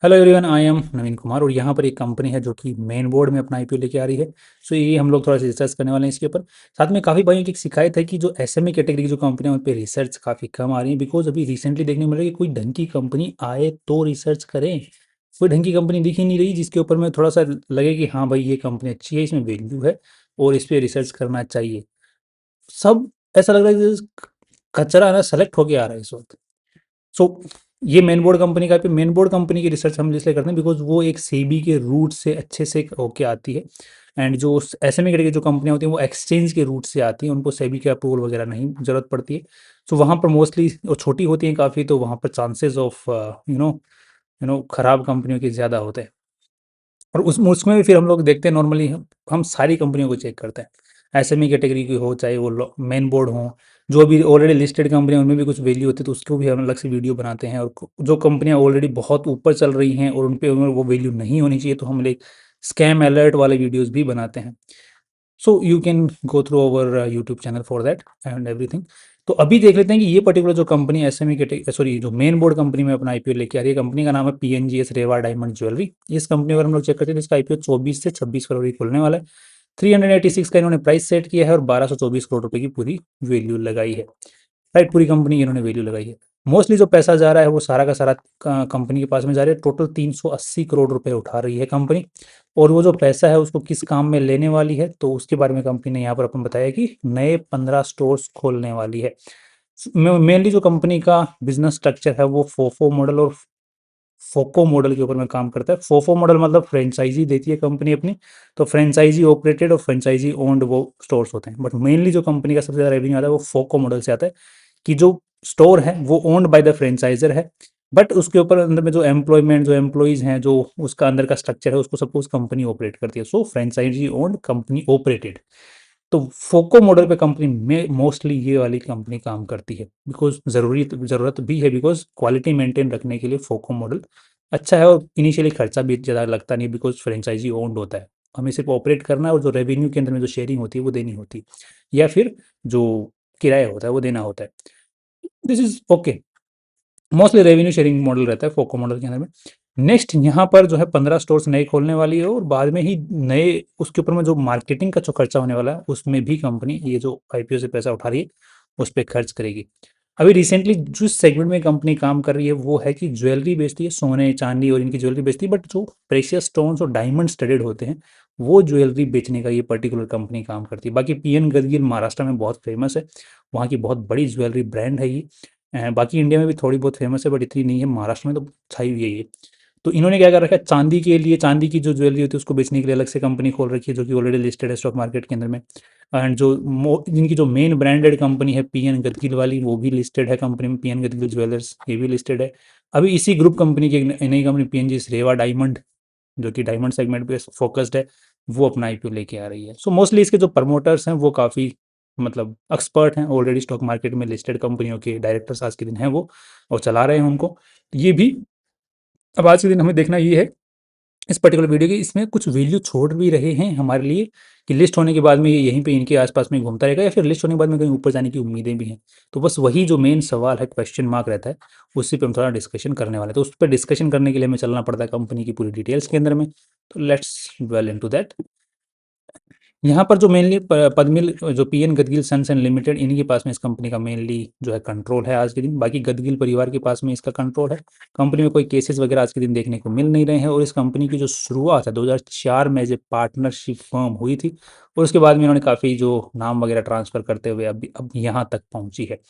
Hello everyone, I am नवीन कुमार और यहाँ पर एक कंपनी है जो कि मेन बोर्ड में अपना आईपीओ लेके आ रही है। सो ये हम लोग थोड़ा सा रिसर्च करने वाले हैं इसके ऊपर। साथ में काफ़ी भाइयों की एक शिकायत है कि जो एसएमई कैटेगरी की जो कंपनी है उन पर रिसर्च काफ़ी कम आ रही है। बिकॉज अभी रिसेंटली देखने को मिल रहा है कि कोई ढंग की कंपनी आए तो रिसर्च करें। कोई ढंग की कंपनी दिख ही नहीं रही जिसके ऊपर में थोड़ा सा लगे कि हाँ भाई ये कंपनी अच्छी है, इसमें वैल्यू है और इस पर रिसर्च करना चाहिए। सब ऐसा लग रहा है कि कचरा ना सेलेक्ट होके आ रहा है इस वक्त। सो ये मेन बोर्ड कंपनी का पे मेन बोर्ड कंपनी की रिसर्च हम इसलिए करते हैं बिकॉज वो एक सेबी के रूट से अच्छे से होके आती है। एंड जो एसएमई की जो कंपनियां होती हैं वो एक्सचेंज के रूट से आती हैं, उनको सेबी के अप्रूवल वगैरह नहीं जरूरत पड़ती है। सो वहाँ पर मोस्टली वो छोटी होती हैं काफ़ी, तो वहाँ पर चांसेस ऑफ खराब कंपनियों के ज़्यादा होते हैं। और उस उसमें भी फिर हम लोग देखते हैं नॉर्मली हम सारी कंपनियों को चेक करते हैं, एसएमई कैटेगरी की हो चाहे वो मेन बोर्ड हो। जो भी ऑलरेडी लिस्टेड कंपनी है उनमें भी कुछ वैल्यू होती है तो उसको भी हम अलग से वीडियो बनाते हैं। और जो कंपनियां ऑलरेडी बहुत ऊपर चल रही हैं और उन पे वो वैल्यू नहीं होनी चाहिए तो हम एक स्कैम अलर्ट वाले वीडियोस भी बनाते हैं। So you can go through our YouTube channel for that and everything. तो अभी देख लेते हैं कि ये पर्टिकुलर जो कंपनी एसएमई के सॉरी जो मेन बोर्ड कंपनी में अपना आईपीओ लेके आ रही है, कंपनी का नाम है पीएनजीएस रेवा डायमंड ज्वेलरी। इस कंपनी अगर हम लोग चेक करते हैं तो इसका आईपीओ 24 से 26 फरवरी खुलने वाला है। 386 का इन्होंने प्राइस सेट किया है और 1224 करोड़ रुपए की पूरी वैल्यू लगाई है। राइट, पूरी कंपनी की इन्होंने वैल्यू लगाई है। मोस्टली जो पैसा जा रहा है वो सारा का सारा कंपनी के पास में जा रहा है। टोटल 380 करोड़ रुपए उठा रही है कंपनी। और वो जो पैसा है उसको किस काम में लेने वाली है तो उसके बारे में कंपनी ने यहाँ पर अपन बताया कि नए 15 स्टोर्स खोलने वाली है। मेनली जो कंपनी का बिजनेस स्ट्रक्चर है वो फोफो मॉडल और फोको मॉडल के ऊपर में काम करता है। फोफो मॉडल मतलब फ्रेंचाइजी देती है कंपनी अपनी, तो फ्रेंचाइजी ऑपरेटेड और फ्रेंचाइजी ओन्ड वो स्टोर्स होते हैं। बट मेनली जो कंपनी का सबसे ज़्यादा रेवेन्यू आता है वो फोको मॉडल से आता है कि जो स्टोर है वो ओन्ड बाय द फ्रेंचाइजर है। बट उसके ऊपर अंदर में जो एम्प्लॉयज़ हैं, जो उसका अंदर का स्ट्रक्चर है उसको सपोज कंपनी ऑपरेट करती है। सो फ्रेंचाइजी ओन्ड कंपनी ऑपरेटेड। तो फोको मॉडल पे कंपनी में मोस्टली ये वाली कंपनी काम करती है बिकॉज ज़रूरत भी है, बिकॉज क्वालिटी मेंटेन रखने के लिए फोको मॉडल अच्छा है। और इनिशियली खर्चा भी ज़्यादा लगता नहीं बिकॉज फ्रेंचाइजी ओन्ड होता है। हमें सिर्फ ऑपरेट करना है और जो रेवेन्यू के अंदर में जो शेयरिंग होती है वो देनी होती है, या फिर जो किराया होता है वो देना होता है। This is okay. Mostly revenue sharing model रहता है फोको मॉडल के अंदर में। नेक्स्ट यहाँ पर जो है 15 स्टोर्स नए खोलने वाली है और बाद में ही नए उसके ऊपर में जो मार्केटिंग का जो खर्चा होने वाला है उसमें भी कंपनी ये जो आईपीओ से पैसा उठा रही है उस पर खर्च करेगी। अभी रिसेंटली जिस सेगमेंट में कंपनी काम कर रही है वो है कि ज्वेलरी बेचती है, सोने चांदी और इनकी ज्वेलरी बेचती है। बट जो प्रेशियस स्टोन्स और डायमंड स्टडेड होते हैं वो ज्वेलरी बेचने का ये पर्टिकुलर कंपनी काम करती है। बाकी पीएन गदगिल महाराष्ट्र में बहुत फेमस है, वहाँ की बहुत बड़ी ज्वेलरी ब्रांड है ये। बाकी इंडिया में भी थोड़ी बहुत फेमस है बट इतनी नहीं है, महाराष्ट्र में तो छाई हुई है ये। तो इन्होंने क्या कर रखा है, चांदी के लिए चांदी की जो ज्वेलरी होती है उसको बेचने के लिए अलग से कंपनी खोल रखी है जो कि ऑलरेडी लिस्टेड है स्टॉक मार्केट के अंदर में। एंड जो जिनकी जो मेन ब्रांडेड कंपनी है पीएन गदगिल वाली वो भी लिस्टेड है कंपनी में, पीएन गदगिल ज्वेलर्स ये भी लिस्टेड है। अभी इसी ग्रुप कंपनी की एक नई कंपनी पीएनजी रेवा डायमंड जो कि डायमंड सेगमेंट पे फोकस्ड है, वो अपना आईपीओ लेके आ रही है। सो मोस्टली इसके जो प्रमोटर्स हैं वो काफ़ी मतलब एक्सपर्ट हैं, ऑलरेडी स्टॉक मार्केट में लिस्टेड कंपनियों के डायरेक्टर्स आज के दिन हैं वो और चला रहे हैं उनको। ये भी अब आज के दिन हमें देखना ये है इस पर्टिकुलर वीडियो की, इसमें कुछ वैल्यू छोड़ भी रहे हैं हमारे लिए कि लिस्ट होने के बाद में ये यहीं पे इनके आसपास में घूमता रहेगा या फिर लिस्ट होने के बाद में कहीं ऊपर जाने की उम्मीदें भी हैं। तो बस वही जो मेन सवाल है, क्वेश्चन मार्क रहता है, उसी पे हम थोड़ा डिस्कशन करने वाले हैं। तो उस पर डिस्कशन करने के लिए हमें चलना पड़ता है कंपनी की पूरी डिटेल्स के अंदर में। तो लेट्स वेल इनटू दैट। यहाँ पर जो मेनली पदमिल जो पीएन गदगिल सन्स एंड लिमिटेड इनके पास में इस कंपनी का मेनली जो है कंट्रोल है आज के दिन। बाकी गदगिल परिवार के पास में इसका कंट्रोल है। कंपनी में कोई केसेस वगैरह आज के दिन देखने को मिल नहीं रहे हैं। और इस कंपनी की जो शुरुआत है 2004 में एज ए पार्टनरशिप फर्म हुई थी और उसके बाद में इन्होंने काफ़ी जो नाम वगैरह ट्रांसफर करते हुए अब यहाँ तक पहुँची है।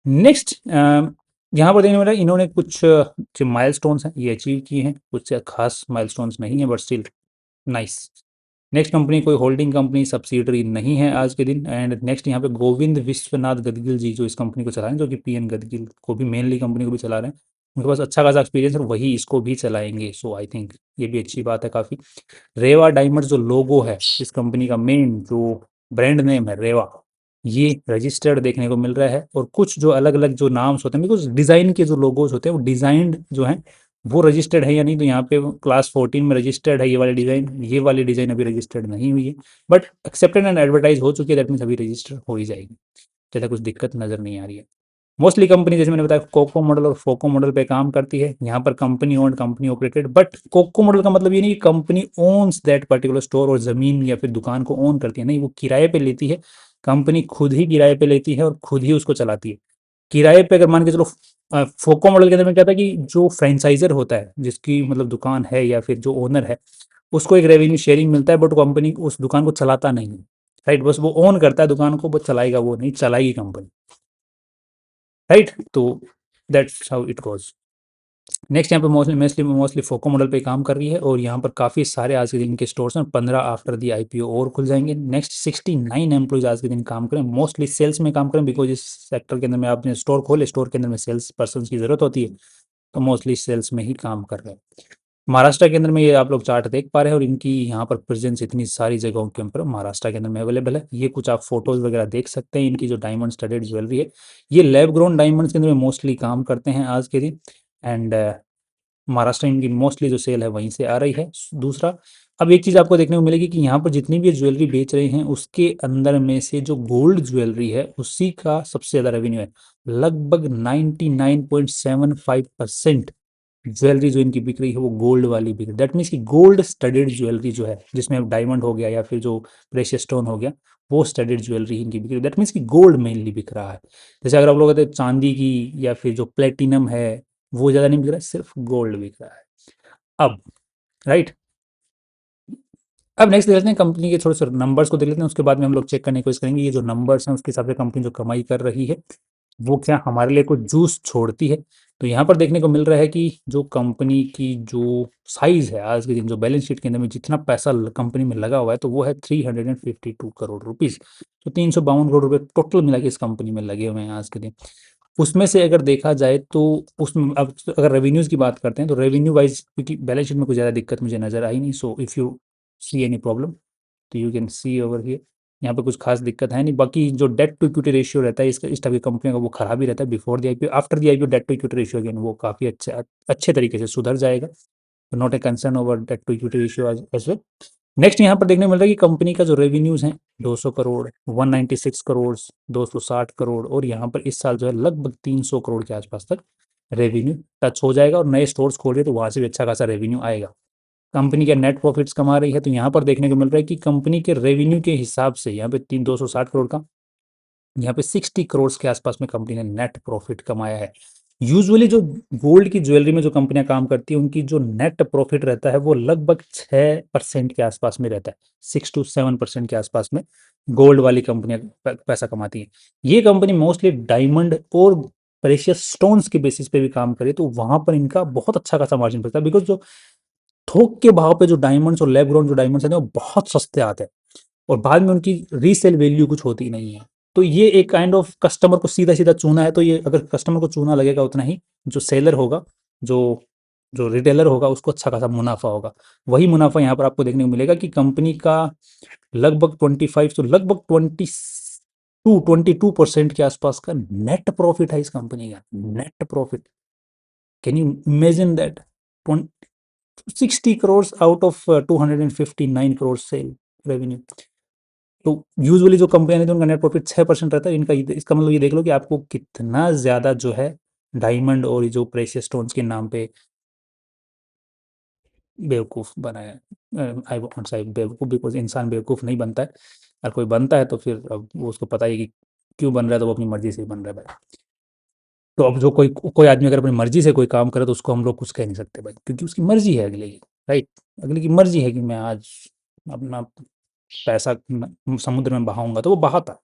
नेक्स्ट यहाँ पर देखने वाला इन्होंने कुछ जो माइलस्टोन्स हैं ये अचीव किए हैं, कुछ खास माइलस्टोन्स नहीं है but still nice. Next company कोई होल्डिंग कंपनी सब्सिडरी नहीं है आज के दिन। एंड नेक्स्ट यहाँ पे गोविंद विश्वनाथ गदगिल जी जो इस कंपनी को चला रहे हैं, जो कि पीएन गदगिल को भी मेनली कंपनी को भी चला रहे हैं, उनके पास अच्छा खासा एक्सपीरियंस है और वही इसको भी चलाएंगे। सो आई थिंक ये भी अच्छी बात है काफ़ी। रेवा डायमंड जो लोगो है इस कंपनी का, मेन जो ब्रांड नेम है रेवा, ये रजिस्टर्ड देखने को मिल रहा है। और कुछ जो अलग अलग जो नाम्स होते हैं बिकॉज डिज़ाइन के जो लोगोज होते हैं वो डिज़ाइंड जो हैं वो रजिस्टर्ड है या नहीं, तो यहाँ पे क्लास 14 में रजिस्टर्ड है ये वाली डिज़ाइन अभी रजिस्टर्ड नहीं हुई है बट एक्सेप्टेड एंड एडवर्टाइज हो चुकी है। दैट मीन्स अभी रजिस्टर हो ही जाएगी, ज़्यादा कुछ दिक्कत नज़र नहीं आ रही है। मोस्टली कंपनी जैसे मैंने बताया कोको मॉडल और फोको मॉडल पे काम करती है। यहाँ पर company owned, company operated, but COCO model का मतलब ये नहीं कि company owns that particular store और ज़मीन या फिर दुकान को ओन करती है, नहीं, वो किराए पे लेती है। कंपनी खुद ही किराए पे लेती है और खुद ही उसको चलाती है। किराए पे अगर मान के चलो, फोको मॉडल के अंदर में क्या था कि जो फ्रेंचाइजर होता है, जिसकी मतलब दुकान है या फिर जो ओनर है, उसको एक रेवेन्यू शेयरिंग मिलता है, बट कंपनी उस दुकान को चलाता नहीं है। राइट, बस वो ओन करता है दुकान को, बस चलाएगा वो नहीं, चलाएगी कंपनी। राइट, तो that's how it goes. Next यहाँ पे मोस्टली फोको मॉडल पे काम कर रही है, और यहाँ पर काफ़ी सारे आज के दिन के स्टोर्स हैं, 15 आफ्टर दी आईपीओ और खुल जाएंगे। नेक्स्ट 69 एम्प्लॉइज आज के दिन काम करें, मोस्टली सेल्स में काम करें, बिकॉज इस सेक्टर के अंदर में आपने स्टोर खोले, स्टोर के अंदर में सेल्स पर्सन की जरूरत होती है, तो मोस्टली सेल्स में ही काम कर रहे हैं। महाराष्ट्र के अंदर में ये आप लोग चार्ट देख पा रहे हैं, और इनकी यहाँ पर प्रेजेंस इतनी सारी जगहों के ऊपर महाराष्ट्र के अंदर में अवेलेबल है। ये कुछ आप फोटोज वगैरह देख सकते हैं, इनकी जो डायमंड स्टडेड ज्वेलरी है, ये लैब ग्रोन डायमंड्स के अंदर में मोस्टली काम करते हैं आज के दिन। एंड महाराष्ट्र इनकी मोस्टली जो सेल है वहीं से आ रही है। दूसरा, अब एक चीज़ आपको देखने को मिलेगी कि यहाँ पर जितनी भी ज्वेलरी बेच रहे हैं, उसके अंदर में से जो गोल्ड ज्वेलरी है उसी का सबसे ज़्यादा रेवेन्यू है। लगभग 99.75% ज्वेलरी जो इनकी बिक रही है वो गोल्ड वाली बिक रही है। दैट मीन्स कि गोल्ड स्टडेड ज्वेलरी जो है, जिसमें डायमंड हो गया या फिर जो प्रेशियस स्टोन हो गया, वो स्टडेड ज्वेलरी इनकी बिक रही है। दैट मीन्स कि गोल्ड मेनली बिक रहा है। जैसे अगर आप लोग कहते हैं चांदी की या फिर जो प्लेटिनम है, वो ज़्यादा नहीं बिक रहा है, सिर्फ गोल्ड बिक रहा है अब। राइट, अब नेक्स्ट देख लेते हैं कंपनी के थोड़े से नंबर्स को देख लेते हैं, उसके बाद में हम लोग चेक करने की कोशिश करेंगे ये जो नंबर्स हैं उसके हिसाब से कंपनी जो कमाई कर रही है वो क्या हमारे लिए कुछ जूस छोड़ती है। तो यहाँ पर देखने को मिल रहा है कि जो कंपनी की जो साइज है आज के दिन, जो बैलेंस शीट के अंदर में जितना पैसा कंपनी में लगा हुआ है, तो वो है 352 करोड़ रुपीज़। तो 352 करोड़ रुपये टोटल मिला के इस कंपनी में लगे हुए हैं आज के दिन। उसमें से अगर देखा जाए तो उसमें अब अगर रेवेन्यूज़ की बात करते हैं, तो रेवेन्यू वाइज क्योंकि बैलेंस शीट में कुछ ज़्यादा दिक्कत मुझे नज़र आई नहीं, so if you see any problem तो you can see over here. यहाँ पे कुछ खास दिक्कत है नहीं। बाकी जो डेट टू इक्विटी रेशियो रहता है इसका, इस टाइप की कंपनियों का, वो खराब ही रहता है before the IPO. After the IPO debt to equity ratio again वो काफ़ी अच्छे तरीके से सुधर जाएगा। तो not a concern over debt to equity ratio as well. Next यहाँ पर देखने को मिल रहा है कि कंपनी का जो रेवेन्यूज है 200 करोड़, 196 करोड़, 260 करोड़, और यहाँ पर इस साल जो है लगभग 300 करोड़ के आसपास तक रेवेन्यू टच हो जाएगा, और नए स्टोर्स खोल रहे तो वहाँ से भी अच्छा खासा रेवेन्यू आएगा। कंपनी के नेट प्रॉफिट्स कमा रही है, तो यहाँ पर देखने को मिल रहा है कि कंपनी के रेवेन्यू के हिसाब से यहाँ पे 260 करोड़ का, यहाँ पे 60 करोड़ के आसपास में कंपनी ने नेट प्रॉफिट कमाया है। यूजुअली जो गोल्ड की ज्वेलरी में जो कंपनियां काम करती हैं उनकी जो नेट प्रॉफिट रहता है वो लगभग 6% के आसपास में रहता है, 6 to 7% के आसपास में गोल्ड वाली कंपनियां पैसा कमाती हैं। ये कंपनी मोस्टली डायमंड और प्रेशियस स्टोन्स के बेसिस पे भी काम करे, तो वहां पर इनका बहुत अच्छा खासा मार्जिन पड़ता है, बिकॉज जो थोक के भाव पे जो डायमंड्स और लैब ग्राउंड जो डायमंड्स हैं वो बहुत सस्ते आते हैं, और बाद में उनकी रीसेल वैल्यू कुछ होती नहीं है। तो ये एक काइंड ऑफ कस्टमर को सीधा सीधा चूना है, तो ये अगर कस्टमर को चूना लगेगा उतना ही जो सेलर होगा, जो जो रिटेलर होगा, उसको अच्छा खासा मुनाफा होगा। वही मुनाफा यहाँ पर आपको देखने को मिलेगा कि कंपनी का लगभग 25 तो लगभग 22% के आसपास का नेट प्रॉफिट है इस कंपनी का। Net profit, can you imagine that? 60 crore out of 259 crore sale revenue. तो यूजुअली जो कंपनियां हैं तो उनका नेट प्रॉफिट 6% रहता है, इनका इसका मतलब ये देख लो कि आपको कितना ज़्यादा जो है डायमंड और ये जो प्रेशियस स्टोन्स के नाम पे बेवकूफ़ बनाया। आई वोंट से बेवकूफ़, बिकॉज इंसान बेवकूफ़ नहीं बनता है, और कोई बनता है तो फिर अब वो उसको पता ही कि क्यों बन रहा है, तो वो अपनी मर्जी से ही बन रहा है भाई। तो अब जो कोई कोई आदमी अगर अपनी मर्जी से कोई काम करे तो उसको हम लोग कुछ कह नहीं सकते भाई, क्योंकि उसकी मर्जी है अगले की। राइट, अगले की मर्जी है कि मैं आज अपना पैसा समुद्र में बहाऊंगा तो वो बहाता है।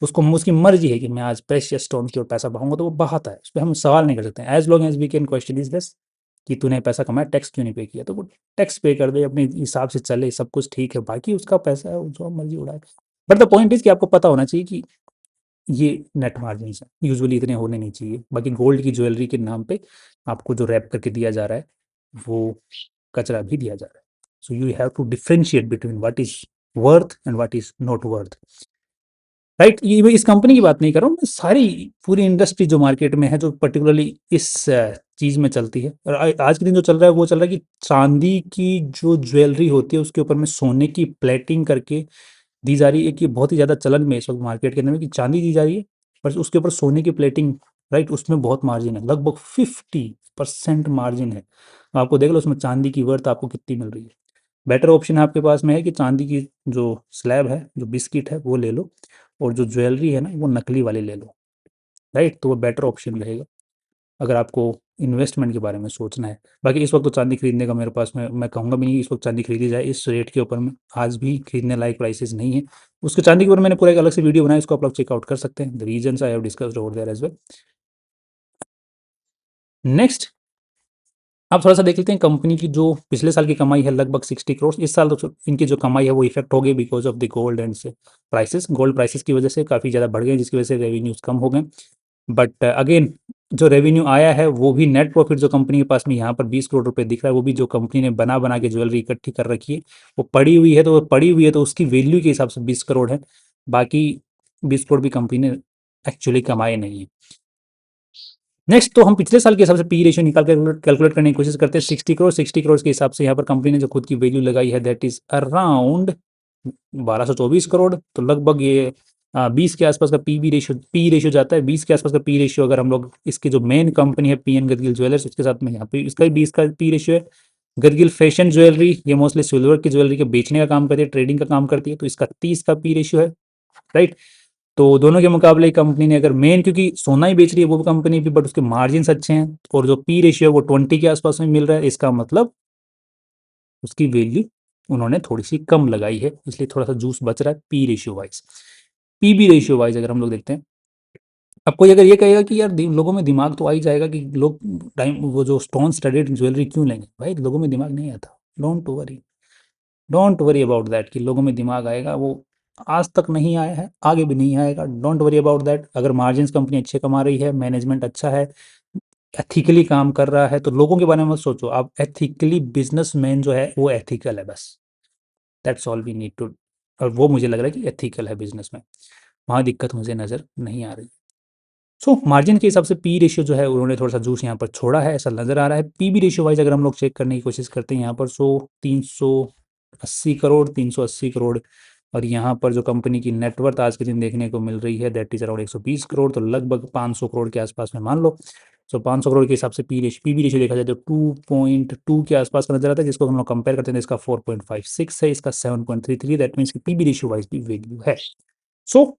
उसको उसकी मर्जी है कि मैं आज प्रेशियस स्टोन की ओर पैसा बहाऊंगा तो वो बहाता है। उस पर हम सवाल नहीं कर सकते, as long as we can question is this कि तूने पैसा कमाया, टैक्स क्यों नहीं पे किया, तो वो टैक्स पे कर दे, अपने हिसाब से चले, सब कुछ ठीक है, बाकी उसका पैसा है, वो जो मर्जी उड़ाए। बट द पॉइंट इज कि आपको पता होना चाहिए कि ये नेट मार्जिन है, यूजुअली इतने होने नहीं चाहिए। बाकी गोल्ड की ज्वेलरी के नाम पे आपको जो रैप करके दिया जा रहा है वो कचरा भी दिया जा रहा है। So you have to differentiate between what is worth and what is not worth. Right, ये मैं इस कंपनी की बात नहीं कर रहा हूँ, मैं सारी पूरी इंडस्ट्री जो मार्केट में है, जो पर्टिकुलरली इस चीज़ में चलती है। और आज के दिन जो चल रहा है वो चल रहा है कि चांदी की जो ज्वेलरी होती है उसके ऊपर में सोने की प्लेटिंग करके दी जा रही है। कि बहुत ही ज़्यादा चलन में इस वक्त मार्केट के अंदर में कि चांदी दी जा रही है पर उसके ऊपर सोने की प्लेटिंग राइट, उसमें बहुत मार्जिन है, लगभग 50% मार्जिन है। आपको देख लो उसमें चांदी की वर्थ आपको कितनी मिल रही है। बेटर ऑप्शन आपके पास में है कि चांदी की जो स्लैब है, जो बिस्किट है वो ले लो, और जो ज्वेलरी है ना वो नकली वाली ले लो, राइट। तो वो बेटर ऑप्शन रहेगा अगर आपको इन्वेस्टमेंट के बारे में सोचना है। बाकी इस वक्त तो चांदी खरीदने का मेरे पास में, मैं कहूँगा भी नहीं कि इस वक्त चांदी खरीदी जाए इस रेट के ऊपर में, आज भी खरीदने लायक प्राइसेस नहीं है। उसके चांदी के ऊपर मैंने पूरा एक अलग से वीडियो बनाया, इसको आप लोग चेकआउट कर सकते हैं, the reasons I have discussed over there as well. Next आप थोड़ा सा देख लेते हैं कंपनी की जो पिछले साल की कमाई है लगभग 60 करोड़। इस साल तो इनकी जो कमाई है वो इफेक्ट हो गई because of the gold and से प्राइसेस, गोल्ड प्राइसेस की वजह से काफ़ी ज़्यादा बढ़ गए, जिसकी वजह से रेवेन्यूज कम हो गए। बट अगेन जो रेवेन्यू आया है वो भी नेट प्रॉफिट जो कंपनी के पास में यहाँ पर 20 करोड़ रुपए दिख रहा है, वो भी जो कंपनी ने बना बना के ज्वेलरी इकट्ठी कर रखी है, वो पड़ी हुई है, तो वो पड़ी हुई है तो उसकी वैल्यू के हिसाब से 20 करोड़ है। बाकी 20 करोड़ भी कंपनी ने एक्चुअली कमाए नहीं है। नेक्स्ट तो हम पिछले साल के हिसाब से पी रेशियो निकाल कर कैलकुलेट करने की कोशिश करते हैं। 60 करोड़, 60 करोड़ के हिसाब से यहाँ पर कंपनी ने जो खुद की वैल्यू लगाई है दैट इज अराउंड 1224 करोड़। तो लगभग ये 20 के आसपास का पी रेशियो जाता है। 20 के आसपास का पी रेशियो अगर हम लोग इसकी जो मेन कंपनी है पीएन गदगिल ज्वेलर्स उसके साथ में, यहाँ पे इसका भी 20 का पी रेशियो है। गदगिल फैशन ज्वेलरी ये मोस्टली सिल्वर की ज्वेलरी के बेचने का काम करती है, ट्रेडिंग का काम करती है, तो इसका 30 का पी रेशियो है, राइट। तो दोनों के मुकाबले कंपनी ने अगर मेन, क्योंकि सोना ही बेच रही है वो कंपनी भी, बट उसके मार्जिन अच्छे हैं और जो पी रेशियो है वो 20 के आसपास में मिल रहा है, इसका मतलब उसकी वैल्यू उन्होंने थोड़ी सी कम लगाई है, इसलिए थोड़ा सा जूस बच रहा है P ratio wise. PB ratio wise अगर हम लोग देखते हैं, अब कोई अगर ये कहेगा कि यार लोगों में दिमाग तो आ ही जाएगा कि लोग टाइम वो जो स्टोन स्टडेड ज्वेलरी क्यों लेंगे, भाई लोगों में दिमाग नहीं आता, डोंट वरी अबाउट दैट कि लोगों में दिमाग आएगा, वो आज तक नहीं आया है, आगे भी नहीं आएगा, डोंट वरी अबाउट दैट। अगर मार्जिन कंपनी अच्छे कमा रही है, मैनेजमेंट अच्छा है, एथिकली काम कर रहा है, तो लोगों के बारे में मत सोचो आप, एथिकली बिजनेसमैन जो है वो एथिकल है, बस that's all we need to. और वो मुझे लग रहा है कि एथिकल है बिजनेस में, वहाँ दिक्कत मुझे नज़र नहीं आ रही। सो मार्जिन के हिसाब से पी रेशियो जो है उन्होंने थोड़ा सा जूस यहाँ पर छोड़ा है, ऐसा नज़र आ रहा है। पीबी रेशियो वाइज अगर हम लोग चेक करने की कोशिश करते हैं यहाँ पर, सो 380 करोड़, 380 करोड़, और यहाँ पर जो कंपनी की नेटवर्थ आज के दिन देखने को मिल रही है दैट इज अराउंड 120 करोड़, तो लगभग 500 करोड़ के आसपास में मान लो। सो 500 करोड़ के हिसाब से पीबी रेशियो देखा जाए तो 2.2 के आसपास का नजर आता है, जिसको हम लोग कंपेयर करते हैं तो इसका 4.56 है, इसका 7.33, that means PB ratio wise भी वैल्यू है। सो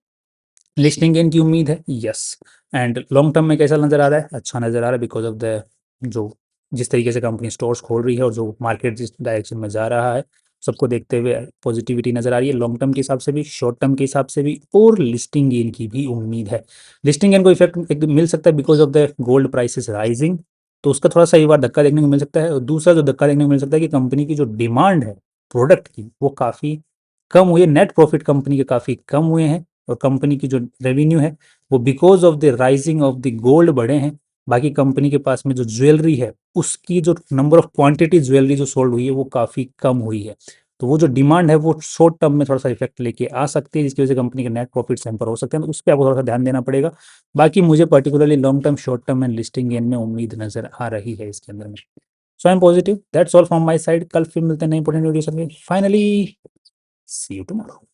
लिस्टिंग गेन की उम्मीद है, यस। एंड लॉन्ग टर्म में कैसा नजर आ रहा है, अच्छा नजर आ रहा है बिकॉज ऑफ द जो जिस तरीके से कंपनी स्टोर्स खोल रही है और जो मार्केट जिस डायरेक्शन में जा रहा है, सबको देखते हुए पॉजिटिविटी नजर आ रही है, लॉन्ग टर्म के हिसाब से भी, शॉर्ट टर्म के हिसाब से भी, और लिस्टिंग गेन की भी उम्मीद है। लिस्टिंग गेन को इफेक्ट एक मिल सकता है because of the gold prices rising, तो उसका थोड़ा सा एक बार धक्का देखने को मिल सकता है। और दूसरा जो धक्का देखने को मिल सकता है कि कंपनी की जो डिमांड है प्रोडक्ट की वो काफ़ी कम हुई है, नेट प्रॉफिट कंपनी के काफ़ी कम हुए हैं, और कंपनी की जो रेवेन्यू है वो because of the rising of the gold बढ़े हैं। बाकी कंपनी के पास में जो ज्वेलरी है उसकी जो नंबर ऑफ क्वांटिटी ज्वेलरी जो सोल्ड हुई है वो काफ़ी कम हुई है, तो वो जो डिमांड है वो शॉर्ट टर्म में थोड़ा सा इफेक्ट लेके आ सकती है, जिसकी वजह से कंपनी के नेट प्रॉफिट हैम्पर हो सकते हैं, तो उस पर आपको थोड़ा सा ध्यान देना पड़ेगा। बाकी मुझे particularly long term, short term and listing gain में उम्मीद नजर आ रही है इसके अंदर में। So I am positive, that's all from my side. कल फिर मिलते हैं नई इंपॉर्टेंट वीडियो के साथ। Finally see you tomorrow.